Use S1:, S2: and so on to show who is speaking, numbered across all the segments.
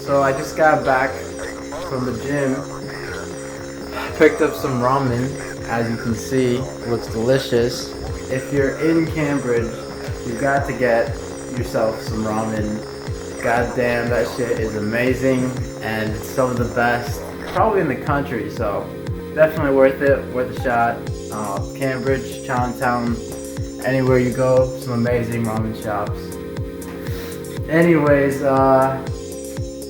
S1: So I just got back from the gym. Picked up some ramen. As you can see, looks delicious. If you're in Cambridge, you got to get yourself some ramen. God damn, that shit is amazing, and it's some of the best, probably in the country. So definitely worth it, worth a shot. Cambridge, Chinatown, anywhere you go, some amazing ramen shops. Anyways,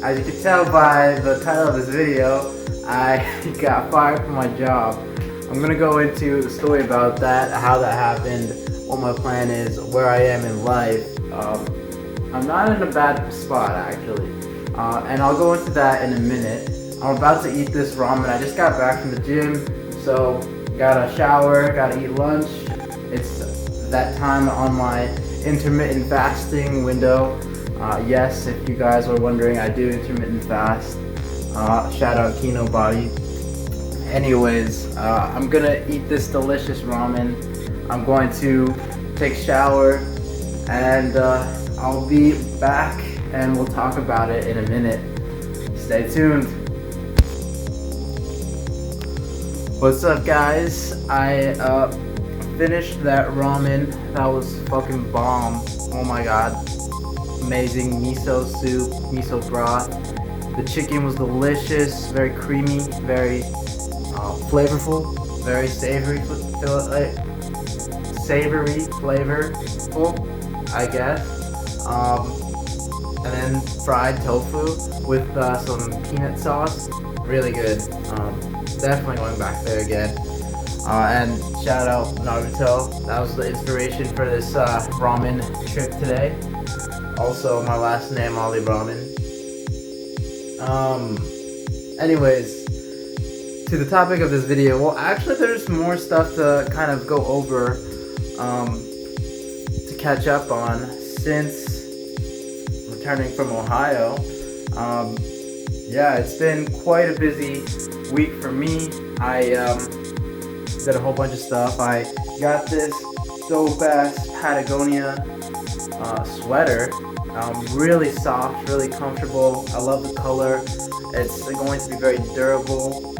S1: as you can tell by the title of this video, I got fired from my job. I'm gonna go into the story about that, how that happened, what my plan is, where I am in life. I'm not in a bad spot actually, and I'll go into that in a minute. I'm about to eat this ramen. I just got back from the gym, so gotta shower, gotta eat lunch. It's that time on my intermittent fasting window. Yes, if you guys were wondering, I do intermittent fast. Shout out Kino Body. Anyways, I'm gonna eat this delicious ramen. I'm going to take a shower, and I'll be back and we'll talk about it in a minute. Stay tuned. What's up, guys? I finished that ramen. That was fucking bomb. Oh my god. Amazing miso soup, miso broth. The chicken was delicious, very creamy, very flavorful, very savory, flavorful, I guess. And then fried tofu with some peanut sauce. Really good. Definitely going back there again. And shout out Naruto. That was the inspiration for this ramen trip today. Also, my last name, Ali Rahman. Anyways, to the topic of this video. Well, actually, there's more stuff to kind of go over, to catch up on since returning from Ohio. Yeah, it's been quite a busy week for me. I did a whole bunch of stuff. I got this dope ass Patagonia sweater. Really soft, really comfortable. I love the color. It's going to be very durable,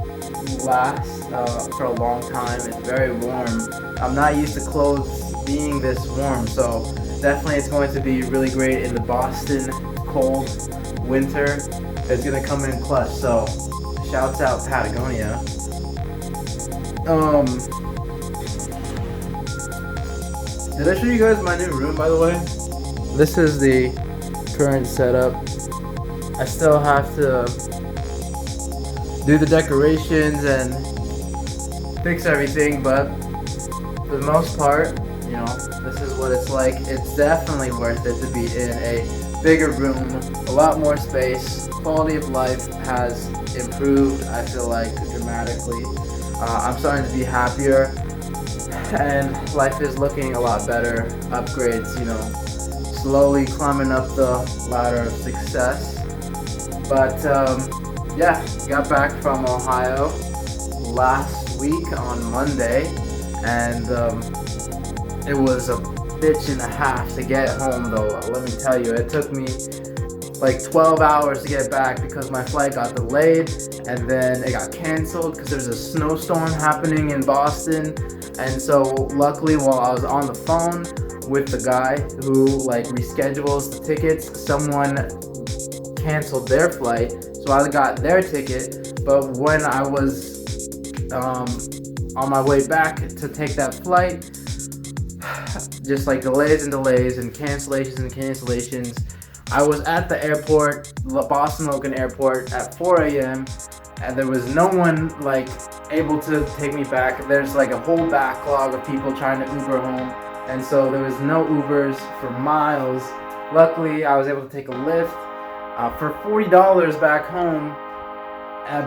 S1: last for a long time. It's very warm. I'm not used to clothes being this warm, so definitely it's going to be really great in the Boston cold winter. It's gonna come in clutch. So shouts out Patagonia. Did I show you guys my new room, by the way? This is the current setup. I still have to do the decorations and fix everything, but for the most part, you know, this is what it's like. It's definitely worth it to be in a bigger room, a lot more space. Quality of life has improved, I feel like, dramatically. I'm starting to be happier, and life is looking a lot better. Upgrades, you know, slowly climbing up the ladder of success. But yeah, got back from Ohio last week on Monday, and it was a bitch and a half to get home though. Let me tell you, it took me like 12 hours to get back because my flight got delayed, and then it got canceled because there's a snowstorm happening in Boston. And so luckily, while I was on the phone with the guy who like reschedules the tickets, someone canceled their flight, so I got their ticket. But when I was on my way back to take that flight, just like delays and cancellations. I was at the airport, the Boston Logan Airport, at 4 a.m. and there was no one like able to take me back. There's like a whole backlog of people trying to Uber home, and so there was no Ubers for miles. Luckily, I was able to take a Lyft for $40 back home,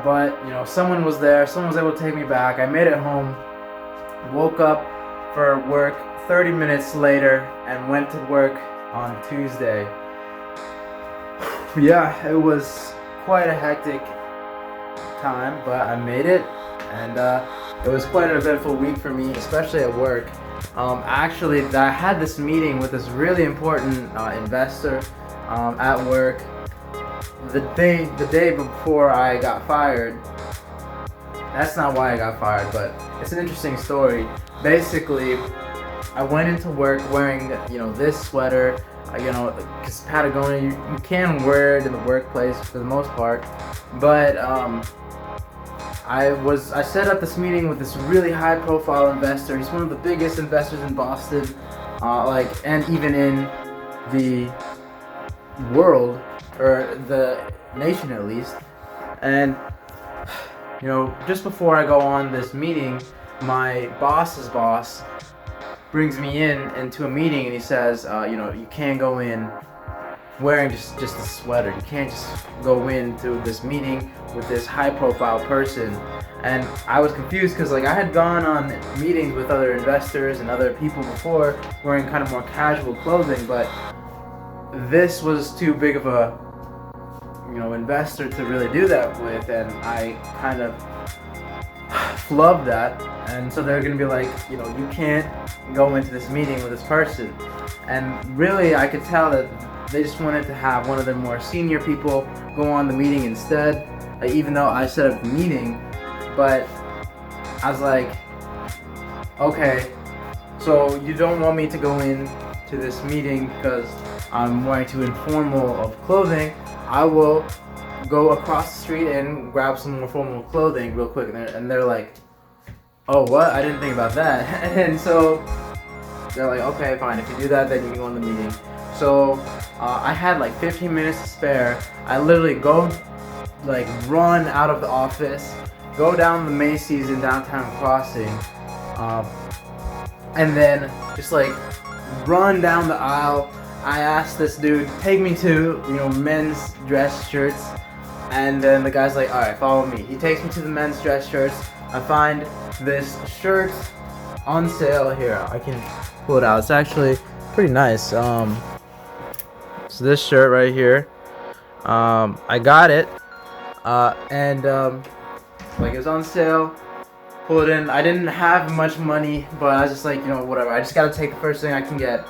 S1: but you know, someone was there, someone was able to take me back. I made it home, woke up for work 30 minutes later, and went to work on Tuesday. Yeah, it was quite a hectic time, but I made it, and it was quite an eventful week for me, especially at work. Actually, I had this meeting with this really important investor at work, the day before I got fired, that's not why I got fired, but it's an interesting story. Basically, I went into work wearing, this sweater, because Patagonia, you can wear it in the workplace for the most part, but I set up this meeting with this really high-profile investor. He's one of the biggest investors in Boston, and even in the world, or the nation at least. And just before I go on this meeting, my boss's boss brings me into a meeting, and he says, you can't go in wearing just a sweater. You can't just go into this meeting with this high-profile person. And I was confused because I had gone on meetings with other investors and other people before wearing kind of more casual clothing, but this was too big of a investor to really do that with, and I kind of flubbed that. And so they're gonna be like, you can't go into this meeting with this person. And really, I could tell that they just wanted to have one of their more senior people go on the meeting instead, even though I set up the meeting. But I was like, okay, so you don't want me to go in to this meeting because I'm wearing too informal of clothing. I will go across the street and grab some more formal clothing real quick. And they're like, oh, what? I didn't think about that. And so they're like, okay, fine. If you do that, then you can go in the meeting. So I had 15 minutes to spare. I literally run out of the office, go down the Macy's in downtown Crossing, and then just run down the aisle. I asked this dude, take me to, men's dress shirts. And then the guy's like, alright, follow me. He takes me to the men's dress shirts. I find this shirt on sale here. I can pull it out. It's actually pretty nice. So this shirt right here, I got it. And it was on sale. Pull it in. I didn't have much money, but I was just whatever. I just gotta take the first thing I can get.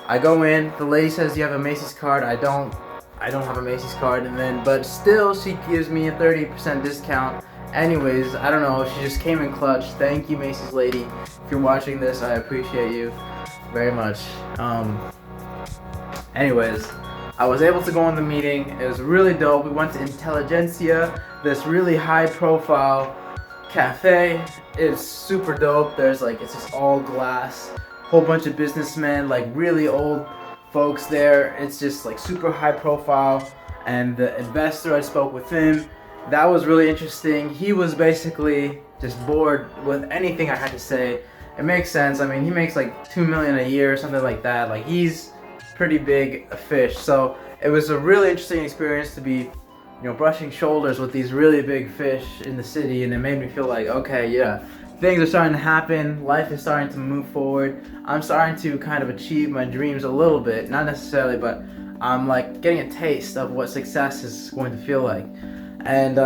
S1: I go in, the lady says, do you have a Macy's card? I don't have a Macy's card, but still she gives me a 30% discount. Anyways, I don't know, she just came in clutch. Thank you, Macy's lady. If you're watching this, I appreciate you very much. Anyways, I was able to go on the meeting. It was really dope. We went to Intelligentsia, this really high profile cafe. It's super dope. There's it's just all glass. Whole bunch of businessmen, really old folks there. It's just super high profile. And the investor, I spoke with him. That was really interesting. He was basically just bored with anything I had to say. It makes sense. I mean, he makes $2 million a year or something like that. He's pretty big a fish. So it was a really interesting experience to be, brushing shoulders with these really big fish in the city. And it made me feel okay, yeah. Things are starting to happen, life is starting to move forward. I'm starting to kind of achieve my dreams a little bit, not necessarily, but I'm getting a taste of what success is going to feel like. And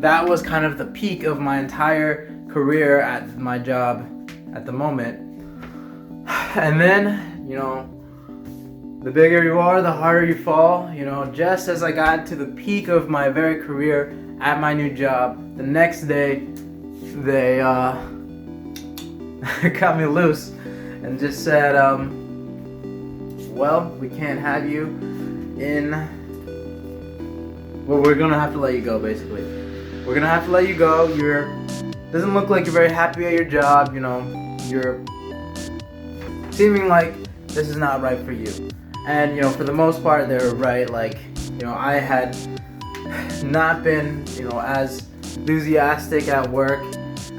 S1: that was kind of the peak of my entire career at my job at the moment. And then, the bigger you are, the harder you fall. Just as I got to the peak of my very career at my new job, the next day, they cut me loose and just said, well, we can't have you in. Well, we're gonna have to let you go, basically. We're gonna have to let you go. Doesn't look like you're very happy at your job. You're seeming like this is not right for you. And for the most part, they were right. I had not been, as enthusiastic at work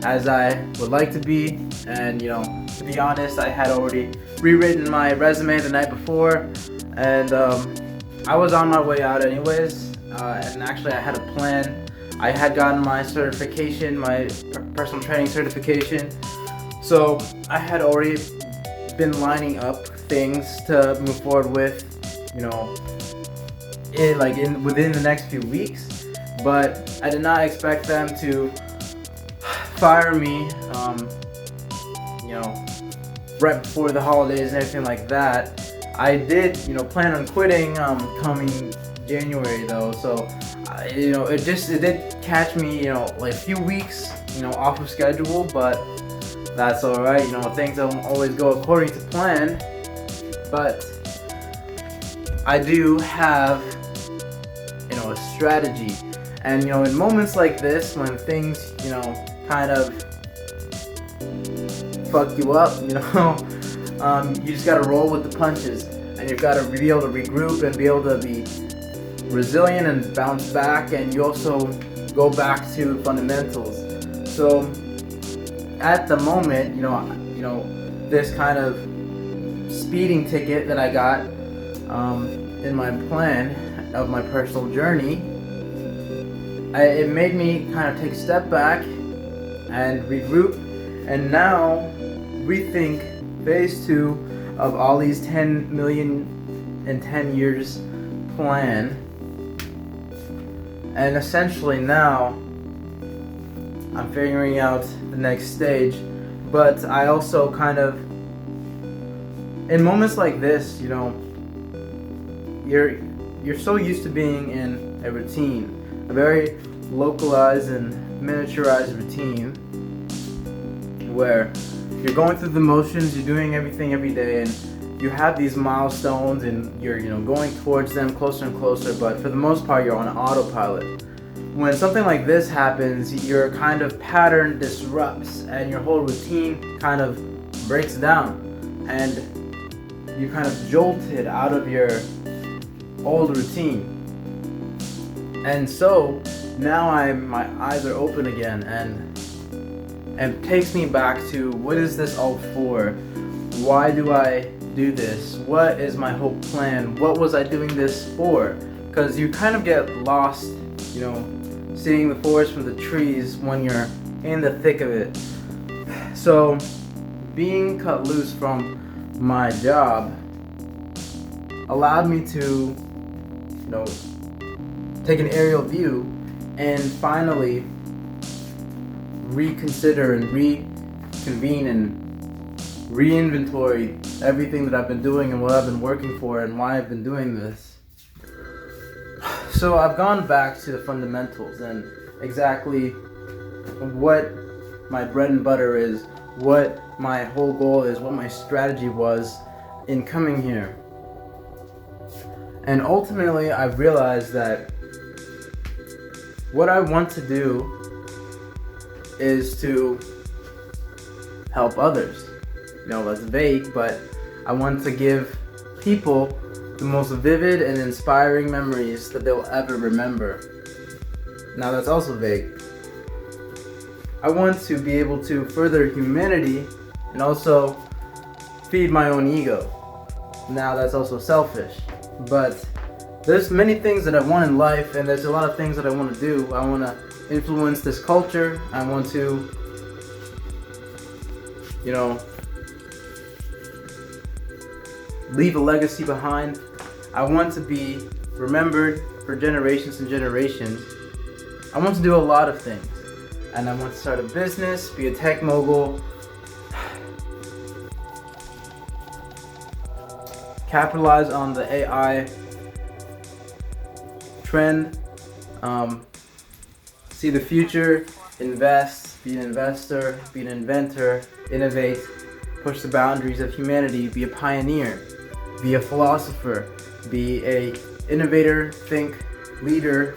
S1: as I would like to be, and to be honest, I had already rewritten my resume the night before, and I was on my way out anyways, and actually I had a plan. I had gotten my certification, my personal training certification, so I had already been lining up things to move forward with, within the next few weeks, but I did not expect them to fire me, right before the holidays and everything like that. I did, plan on quitting coming January though, so it did catch me, like a few weeks, off of schedule, but that's all right. Things don't always go according to plan, but I do have, a strategy. And in moments like this, when things, kind of fuck you up, you just gotta roll with the punches, and you've got to be able to regroup and be able to be resilient and bounce back, and you also go back to fundamentals. So at the moment, this kind of speeding ticket that I got in my plan of my personal journey, it made me kind of take a step back and regroup, and now rethink phase 2 of Ali's 10 million in 10 years plan. And essentially now I'm figuring out the next stage, but I also kind of, in moments like this, you're so used to being in a routine, a very localized and miniaturized routine, where you're going through the motions, you're doing everything every day, and you have these milestones, and you're going towards them closer and closer, but for the most part you're on autopilot. When something like this happens, your kind of pattern disrupts and your whole routine kind of breaks down, and you kind of jolted out of your old routine. And so now my eyes are open again, and it takes me back to, what is this all for? Why do I do this? What is my whole plan? What was I doing this for? Because you kind of get lost, seeing the forest from the trees when you're in the thick of it. So being cut loose from my job allowed me to, take an aerial view and finally reconsider and reconvene and re-inventory everything that I've been doing and what I've been working for and why I've been doing this. So I've gone back to the fundamentals and exactly what my bread and butter is, what my whole goal is, what my strategy was in coming here. And ultimately I've realized that what I want to do is to help others. That's vague, but I want to give people the most vivid and inspiring memories that they'll ever remember. Now that's also vague. I want to be able to further humanity and also feed my own ego. Now that's also selfish, but there's many things that I want in life, and there's a lot of things that I want to do. I want to influence this culture. I want to, leave a legacy behind. I want to be remembered for generations and generations. I want to do a lot of things, and I want to start a business, be a tech mogul, capitalize on the AI trend, see the future, invest, be an investor, be an inventor, innovate, push the boundaries of humanity, be a pioneer, be a philosopher, be a innovator, think, leader.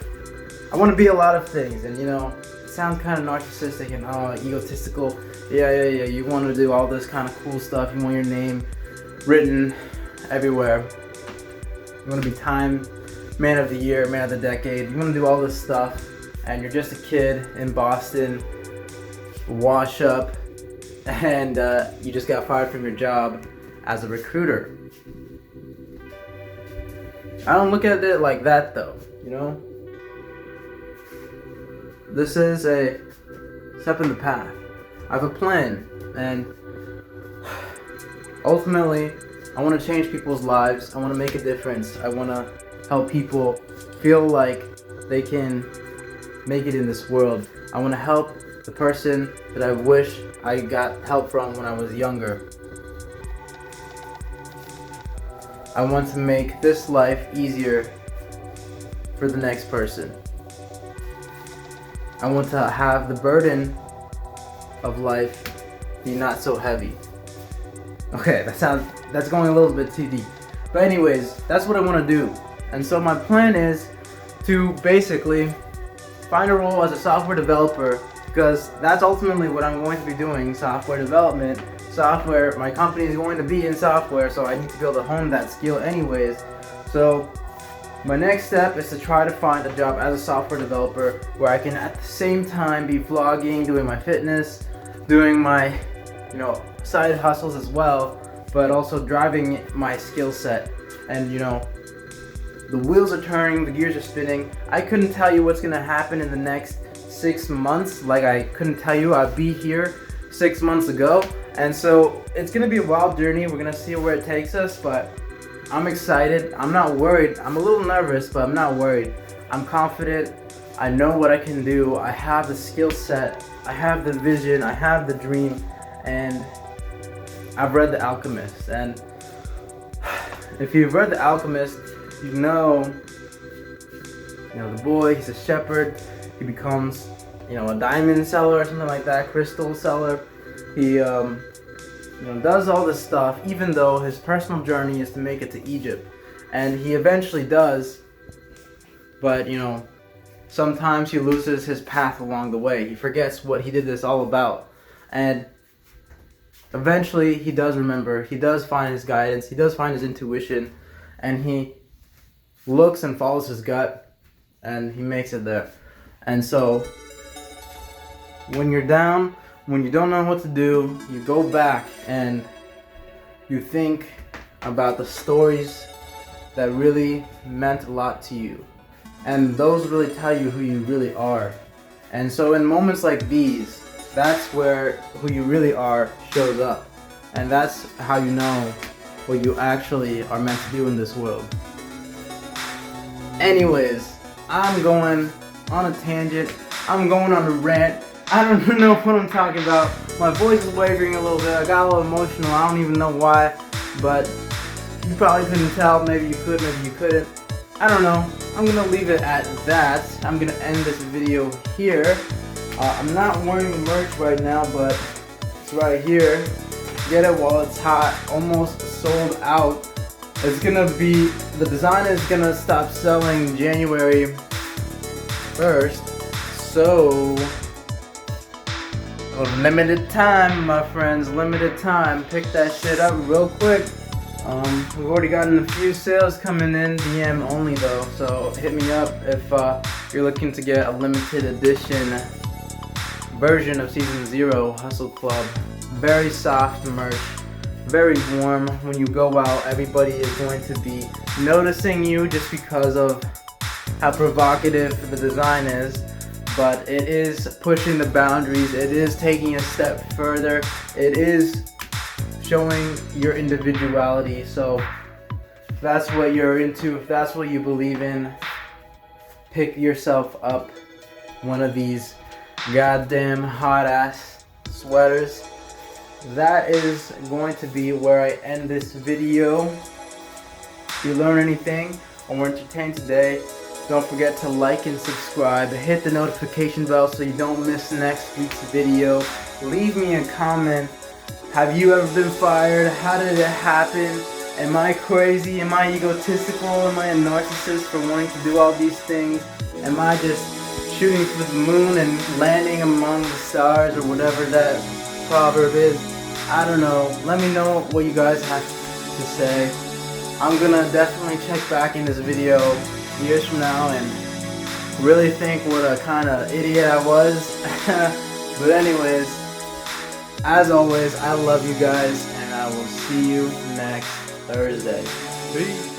S1: I want to be a lot of things, and it sounds kind of narcissistic and egotistical. Yeah, you want to do all this kind of cool stuff. You want your name written everywhere. You want to be Time Man of the Year, Man of the Decade. You want to do all this stuff, and you're just a kid in Boston, wash up, and you just got fired from your job as a recruiter. I don't look at it like that though, This is a step in the path. I have a plan, and ultimately I want to change people's lives. I want to make a difference. I want to help people feel like they can make it in this world. I want to help the person that I wish I got help from when I was younger. I want to make this life easier for the next person. I want to have the burden of life be not so heavy. Okay, that's going a little bit too deep. But anyways, that's what I want to do. And so my plan is to basically find a role as a software developer, because that's ultimately what I'm going to be doing, software development. Software, my company is going to be in software, so I need to be able to hone that skill anyways. So my next step is to try to find a job as a software developer where I can at the same time be vlogging, doing my fitness, doing my, side hustles as well, but also driving my skill set. And the wheels are turning, the gears are spinning. I couldn't tell you what's gonna happen in the next 6 months, like I couldn't tell you I'd be here 6 months ago. And so it's gonna be a wild journey. We're gonna see where it takes us, but I'm excited. I'm not worried. I'm a little nervous, but I'm not worried. I'm confident. I know what I can do. I have the skill set. I have the vision. I have the dream. And I've read The Alchemist. And if you've read The Alchemist, you know the boy, he's a shepherd. He becomes, a diamond seller or something like that, crystal seller. He does all this stuff, even though his personal journey is to make it to Egypt. And he eventually does, but sometimes he loses his path along the way. He forgets what he did this all about. And eventually he does remember, he does find his guidance, he does find his intuition, and he looks and follows his gut, and he makes it there. And so when you're down, when you don't know what to do, you go back and you think about the stories that really meant a lot to you. And those really tell you who you really are. And so in moments like these, that's where who you really are shows up. And that's how you know what you actually are meant to do in this world. Anyways, I'm going on a tangent. I'm going on a rant. I don't even know what I'm talking about. My voice is wavering a little bit. I got a little emotional. I don't even know why, but you probably couldn't tell. Maybe you could, maybe you couldn't. I don't know. I'm gonna leave it at that. I'm gonna end this video here. I'm not wearing the merch right now, but it's right here. Get it while it's hot. Almost sold out. It's gonna be, the design is gonna stop selling January 1st. So limited time, my friends, limited time. Pick that shit up real quick. We've already gotten a few sales coming in, DM only though, so hit me up if you're looking to get a limited edition version of Season 0 Hustle Club. Very soft merch, very warm. When you go out, everybody is going to be noticing you just because of how provocative the design is. But it is pushing the boundaries, it is taking a step further, it is showing your individuality. So if that's what you're into, if that's what you believe in, pick yourself up one of these goddamn hot ass sweaters. That is going to be where I end this video. If you learn anything or were entertained today, don't forget to like and subscribe. Hit the notification bell so you don't miss next week's video. Leave me a comment. Have you ever been fired? How did it happen? Am I crazy? Am I egotistical? Am I a narcissist for wanting to do all these things? Am I just shooting for the moon and landing among the stars, or whatever that proverb is? I don't know. Let me know what you guys have to say. I'm gonna definitely check back in this video years from now and really think what a kind of idiot I was. But anyways, as always, I love you guys, and I will see you next Thursday. Peace.